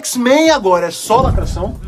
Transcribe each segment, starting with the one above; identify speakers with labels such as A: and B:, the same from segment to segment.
A: X-Men agora é só lacração?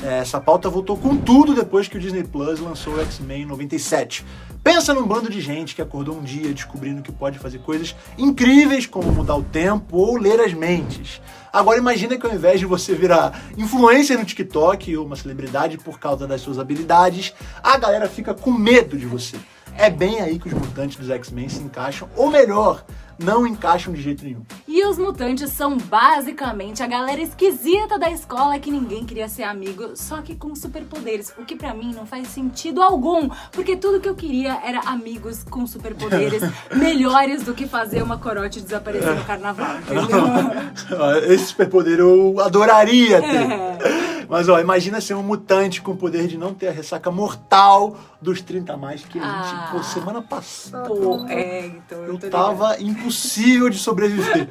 A: Essa pauta voltou com tudo depois que o Disney Plus lançou o X-Men em 97. Pensa num bando de gente que acordou um dia descobrindo que pode fazer coisas incríveis como mudar o tempo ou ler as mentes. Agora imagina que ao invés de você virar influencer no TikTok ou uma celebridade por causa das suas habilidades, a galera fica com medo de você. É bem aí que os mutantes dos X-Men se encaixam, ou melhor, não encaixam de jeito nenhum.
B: E os mutantes são basicamente a galera esquisita da escola que ninguém queria ser amigo, só que com superpoderes, o que pra mim não faz sentido algum, porque tudo que eu queria era amigos com superpoderes melhores do que fazer uma corote desaparecer no carnaval, entendeu?
A: Esse superpoder eu adoraria ter. Mas ó, imagina ser um mutante com o poder de não ter a ressaca mortal dos 30 a mais que a gente, pô, semana passada.
B: Então
A: eu tava impossível de sobreviver.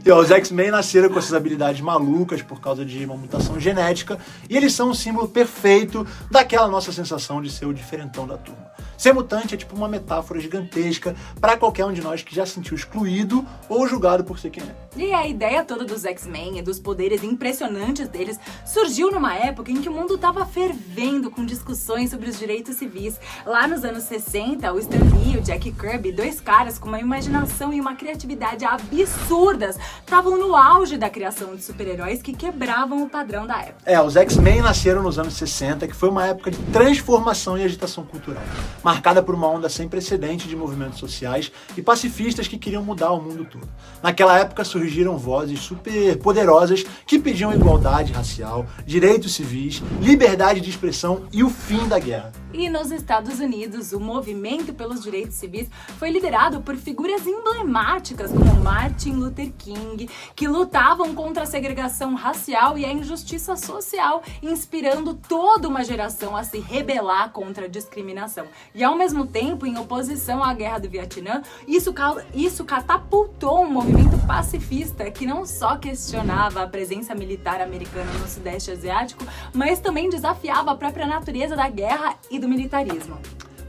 A: E ó, os X-Men nasceram com essas habilidades malucas por causa de uma mutação genética e eles são um símbolo perfeito daquela nossa sensação de ser o diferentão da turma. Ser mutante é tipo uma metáfora gigantesca para qualquer um de nós que já se sentiu excluído ou julgado por ser quem é.
B: E a ideia toda dos X-Men e dos poderes impressionantes deles surgiu numa época em que o mundo estava fervendo com discussões sobre os direitos civis. Lá nos anos 60, o Stan Lee e o Jack Kirby, dois caras com uma imaginação e uma criatividade absurdas, estavam no auge da criação de super-heróis que quebravam o padrão da época.
A: Os X-Men nasceram nos anos 60, que foi uma época de transformação e agitação cultural, marcada por uma onda sem precedente de movimentos sociais e pacifistas que queriam mudar o mundo todo. Naquela época surgiram vozes super poderosas que pediam igualdade racial, direitos civis, liberdade de expressão e o fim da guerra.
B: E nos Estados Unidos, o movimento pelos direitos civis foi liderado por figuras emblemáticas como Martin Luther King, que lutavam contra a segregação racial e a injustiça social, inspirando toda uma geração a se rebelar contra a discriminação. E ao mesmo tempo, em oposição à guerra do Vietnã, isso catapultou um movimento pacifista que não só questionava a presença militar americana no Sudeste Asiático, mas também desafiava a própria natureza da guerra e do militarismo.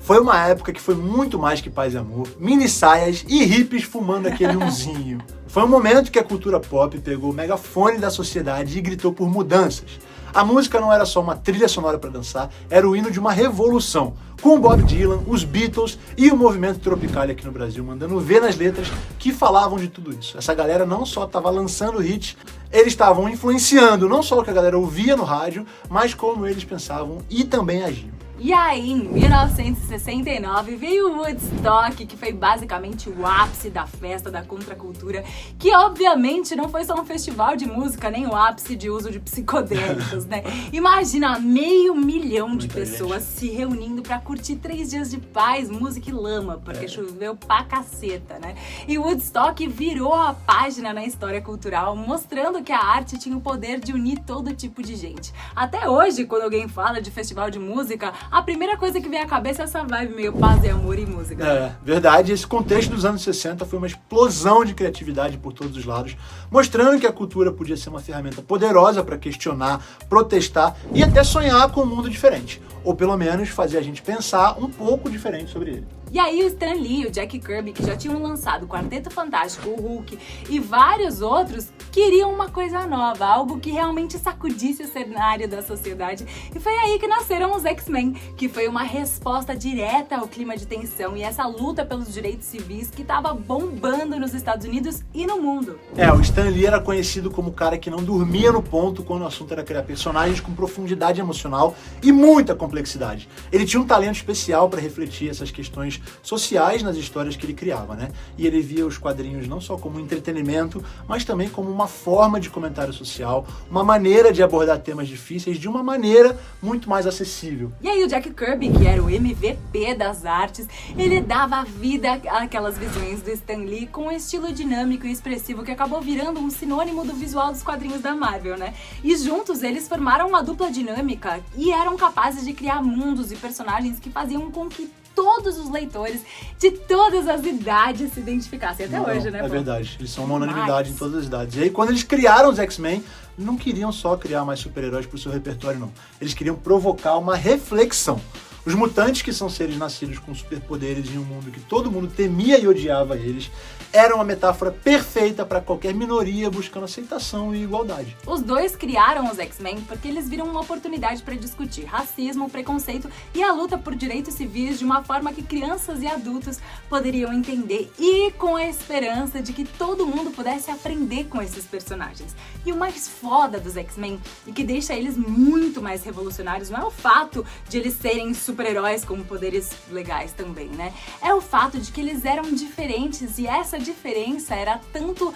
A: Foi uma época que foi muito mais que paz e amor, mini saias e hippies fumando aquele umzinho. Foi um momento que a cultura pop pegou o megafone da sociedade e gritou por mudanças. A música não era só uma trilha sonora para dançar, era o hino de uma revolução, com o Bob Dylan, os Beatles e o movimento Tropicália aqui no Brasil, mandando ver nas letras que falavam de tudo isso. Essa galera não só estava lançando hits, eles estavam influenciando não só o que a galera ouvia no rádio, mas como eles pensavam e também agiam.
B: E aí, em 1969, veio o Woodstock, que foi basicamente o ápice da festa da contracultura, que obviamente não foi só um festival de música, nem o ápice de uso de psicodélicos, né? Imagina 500 mil de pessoas se reunindo pra curtir 3 dias de paz, música e lama, porque choveu pra caceta, né? E Woodstock virou a página na história cultural, mostrando que a arte tinha o poder de unir todo tipo de gente. Até hoje, quando alguém fala de festival de música, a primeira coisa que vem à cabeça é essa vibe meio paz e amor e música.
A: Verdade. Esse contexto dos anos 60 foi uma explosão de criatividade por todos os lados, mostrando que a cultura podia ser uma ferramenta poderosa para questionar, protestar e até sonhar com um mundo diferente. Ou pelo menos fazer a gente pensar um pouco diferente sobre ele.
B: E aí o Stan Lee e o Jack Kirby, que já tinham lançado o Quarteto Fantástico, o Hulk e vários outros, queriam uma coisa nova, algo que realmente sacudisse o cenário da sociedade. E foi aí que nasceram os X-Men, que foi uma resposta direta ao clima de tensão e essa luta pelos direitos civis que estava bombando nos Estados Unidos e no mundo.
A: O Stan Lee era conhecido como o cara que não dormia no ponto quando o assunto era criar personagens com profundidade emocional e muita complexidade. Ele tinha um talento especial para refletir essas questões sociais nas histórias que ele criava, né? E ele via os quadrinhos não só como entretenimento, mas também como uma forma de comentário social, uma maneira de abordar temas difíceis de uma maneira muito mais acessível.
B: E aí o Jack Kirby, que era o MVP das artes, ele dava vida àquelas visões do Stan Lee com um estilo dinâmico e expressivo que acabou virando um sinônimo do visual dos quadrinhos da Marvel, né? E juntos eles formaram uma dupla dinâmica e eram capazes de criar mundos e personagens que faziam com que todos os leitores de todas as idades se identificassem até hoje, né?
A: É verdade, eles são uma unanimidade em todas as idades. E aí, quando eles criaram os X-Men, não queriam só criar mais super-heróis pro seu repertório, não. Eles queriam provocar uma reflexão. Os mutantes, que são seres nascidos com superpoderes em um mundo que todo mundo temia e odiava eles, eram uma metáfora perfeita para qualquer minoria buscando aceitação e igualdade.
B: Os dois criaram os X-Men porque eles viram uma oportunidade para discutir racismo, preconceito e a luta por direitos civis de uma forma que crianças e adultos poderiam entender, e com a esperança de que todo mundo pudesse aprender com esses personagens. E o mais foda dos X-Men, e que deixa eles muito mais revolucionários, não é o fato de eles serem super-heróis com poderes legais também, né? É o fato de que eles eram diferentes, e essa diferença era tanto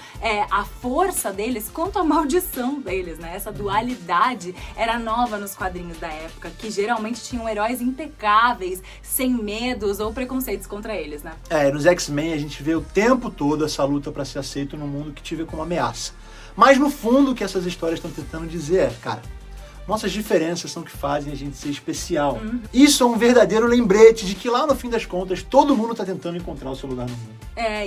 B: a força deles quanto a maldição deles, né? Essa dualidade era nova nos quadrinhos da época, que geralmente tinham heróis impecáveis, sem medos ou preconceitos contra eles, né?
A: Nos X-Men a gente vê o tempo todo essa luta para ser aceito num mundo que te vê como ameaça. Mas no fundo o que essas histórias estão tentando dizer é, cara, nossas diferenças são o que fazem a gente ser especial. Isso é um verdadeiro lembrete de que lá no fim das contas todo mundo está tentando encontrar o seu lugar no mundo.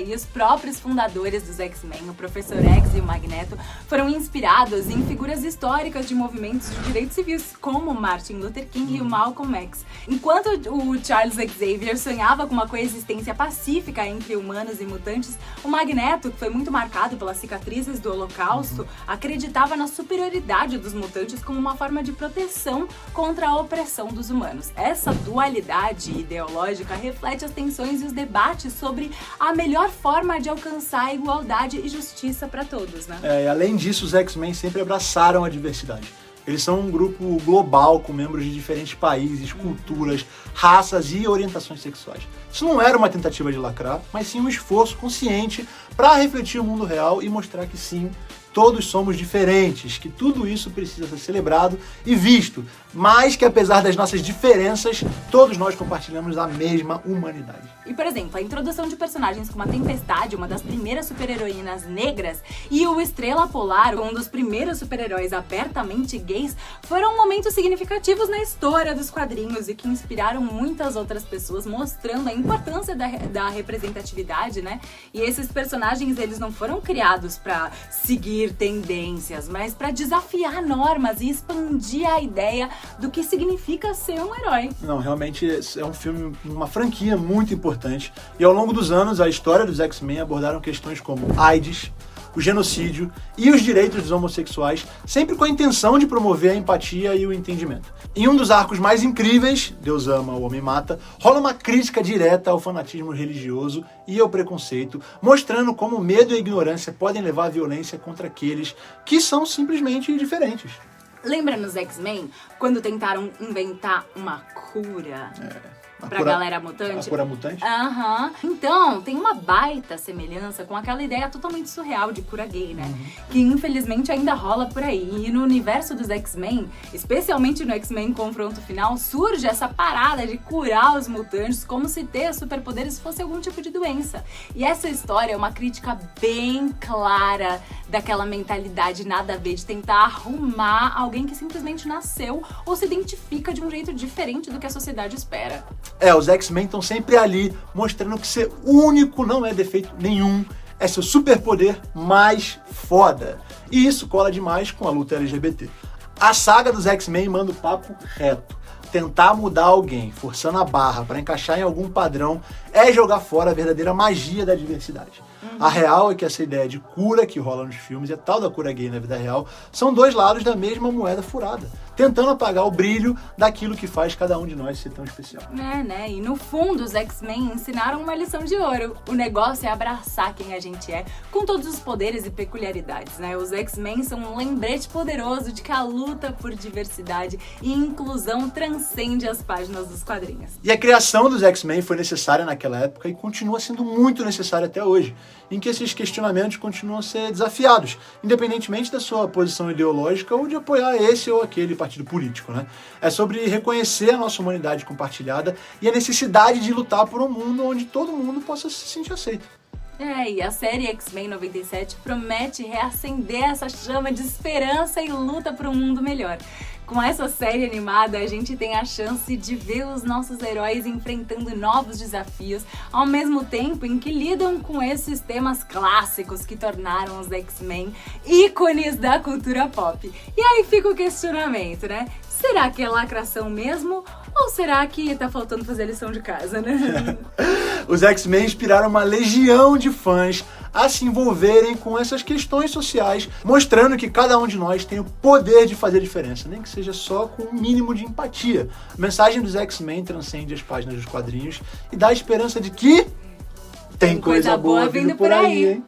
B: E os próprios fundadores dos X-Men, o Professor X e o Magneto, foram inspirados em figuras históricas de movimentos de direitos civis, como Martin Luther King e o Malcolm X. Enquanto o Charles Xavier sonhava com uma coexistência pacífica entre humanos e mutantes, o Magneto, que foi muito marcado pelas cicatrizes do Holocausto, acreditava na superioridade dos mutantes como uma forma de proteção contra a opressão dos humanos. Essa dualidade ideológica reflete as tensões e os debates sobre a melhor forma de alcançar a igualdade e justiça para todos, né?
A: Além disso, os X-Men sempre abraçaram a diversidade. Eles são um grupo global com membros de diferentes países, culturas, raças e orientações sexuais. Isso não era uma tentativa de lacrar, mas sim um esforço consciente para refletir o mundo real e mostrar que sim, todos somos diferentes, que tudo isso precisa ser celebrado e visto, mas que apesar das nossas diferenças, todos nós compartilhamos a mesma humanidade.
B: E, por exemplo, a introdução de personagens como a Tempestade, uma das primeiras super-heroínas negras, e o Estrela Polar, um dos primeiros super-heróis abertamente gays, foram momentos significativos na história dos quadrinhos e que inspiraram muitas outras pessoas, mostrando a importância da representatividade, né? E esses personagens, eles não foram criados para seguir tendências, mas para desafiar normas e expandir a ideia do que significa ser um herói.
A: Não, realmente é um filme, uma franquia muito importante. E ao longo dos anos, a história dos X-Men abordaram questões como AIDS, o genocídio e os direitos dos homossexuais, sempre com a intenção de promover a empatia e o entendimento. Em um dos arcos mais incríveis, Deus Ama, o Homem Mata, rola uma crítica direta ao fanatismo religioso e ao preconceito, mostrando como o medo e a ignorância podem levar à violência contra aqueles que são simplesmente diferentes.
B: Lembra nos X-Men, quando tentaram inventar uma cura pra galera mutante?
A: A cura mutante?
B: Então, tem uma baita semelhança com aquela ideia totalmente surreal de cura gay, né? Que infelizmente ainda rola por aí. E no universo dos X-Men, especialmente no X-Men Confronto Final, surge essa parada de curar os mutantes como se ter superpoderes fosse algum tipo de doença. E essa história é uma crítica bem clara daquela mentalidade nada a ver de tentar arrumar alguém que simplesmente nasceu ou se identifica de um jeito diferente do que a sociedade espera.
A: Os X-Men estão sempre ali, mostrando que ser único não é defeito nenhum, é seu superpoder mais foda. E isso cola demais com a luta LGBT. A saga dos X-Men manda o papo reto. Tentar mudar alguém, forçando a barra para encaixar em algum padrão, é jogar fora a verdadeira magia da diversidade. A real é que essa ideia de cura que rola nos filmes e a tal da cura gay na vida real são dois lados da mesma moeda furada, tentando apagar o brilho daquilo que faz cada um de nós ser tão especial.
B: E no fundo os X-Men ensinaram uma lição de ouro. O negócio é abraçar quem a gente é, com todos os poderes e peculiaridades, né? Os X-Men são um lembrete poderoso de que a luta por diversidade e inclusão transcende as páginas dos quadrinhos.
A: E a criação dos X-Men foi necessária naquela época e continua sendo muito necessária até hoje, em que esses questionamentos continuam a ser desafiados, independentemente da sua posição ideológica ou de apoiar esse ou aquele partido político, né? É sobre reconhecer a nossa humanidade compartilhada e a necessidade de lutar por um mundo onde todo mundo possa se sentir aceito.
B: E a série X-Men 97 promete reacender essa chama de esperança e luta por um mundo melhor. Com essa série animada, a gente tem a chance de ver os nossos heróis enfrentando novos desafios, ao mesmo tempo em que lidam com esses temas clássicos que tornaram os X-Men ícones da cultura pop. E aí fica o questionamento, né? Será que é lacração mesmo? Ou será que tá faltando fazer a lição de casa, né?
A: Os X-Men inspiraram uma legião de fãs a se envolverem com essas questões sociais, mostrando que cada um de nós tem o poder de fazer diferença, nem que seja só com um mínimo de empatia. A mensagem dos X-Men transcende as páginas dos quadrinhos e dá a esperança de que tem coisa boa vindo por aí, hein?